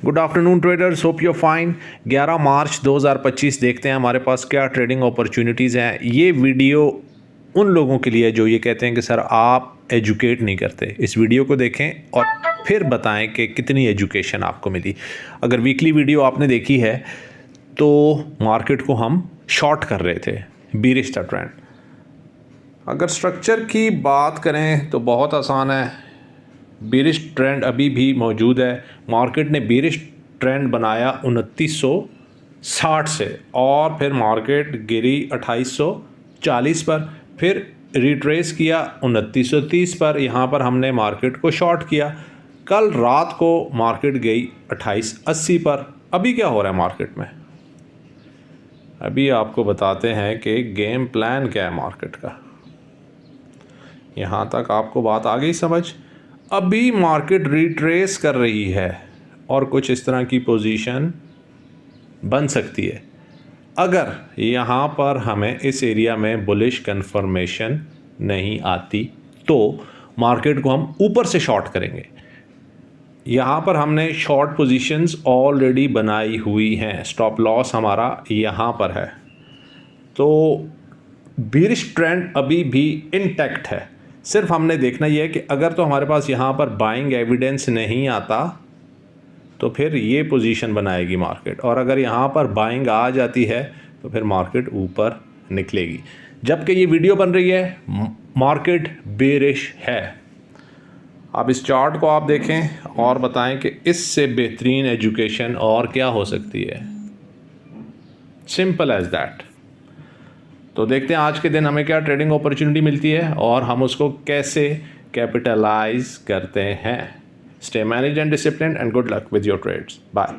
Good afternoon traders, hope you fine. 11 मार्च 2025 देखते हैं हमारे पास क्या ट्रेडिंग अपॉर्चुनिटीज़ हैं। ये वीडियो उन लोगों के लिए है जो ये कहते हैं कि सर आप एजुकेट नहीं करते। इस वीडियो को देखें और फिर बताएं कि कितनी एजुकेशन आपको मिली। अगर वीकली वीडियो आपने देखी है तो मार्केट को हम शॉर्ट कर रहे थे, बीरिश था ट्रेंड। अगर स्ट्रक्चर की बात करें तो बहुत आसान है। बीरिश ट्रेंड अभी भी मौजूद है। मार्केट ने बीरिश ट्रेंड बनाया 2960 से और फिर मार्केट गिरी 2840 पर, फिर रिट्रेस किया 2930 पर। यहाँ पर हमने मार्केट को शॉर्ट किया। कल रात को मार्केट गई 2880 पर। अभी क्या हो रहा है मार्केट में, अभी आपको बताते हैं कि गेम प्लान क्या है मार्केट का। यहाँ तक आपको बात आ गई समझ। अभी मार्केट रिट्रेस कर रही है और कुछ इस तरह की पोजीशन बन सकती है। अगर यहाँ पर हमें इस एरिया में बुलिश कंफर्मेशन नहीं आती तो मार्केट को हम ऊपर से शॉर्ट करेंगे। यहाँ पर हमने शॉर्ट पोजीशंस ऑलरेडी बनाई हुई हैं। स्टॉप लॉस हमारा यहाँ पर है। तो बीरिश ट्रेंड अभी भी इंटैक्ट है। सिर्फ हमने देखना यह है कि अगर तो हमारे पास यहाँ पर बाइंग एविडेंस नहीं आता तो फिर ये पोजीशन बनाएगी मार्केट, और अगर यहाँ पर बाइंग आ जाती है तो फिर मार्केट ऊपर निकलेगी। जबकि ये वीडियो बन रही है मार्केट बेरिश है। अब इस चार्ट को आप देखें और बताएं कि इससे बेहतरीन एजुकेशन और क्या हो सकती है। Simple as that. तो देखते हैं आज के दिन हमें क्या ट्रेडिंग अपॉर्चुनिटी मिलती है और हम उसको कैसे कैपिटलाइज करते हैं। Stay manage and discipline and good luck with your trades. Bye.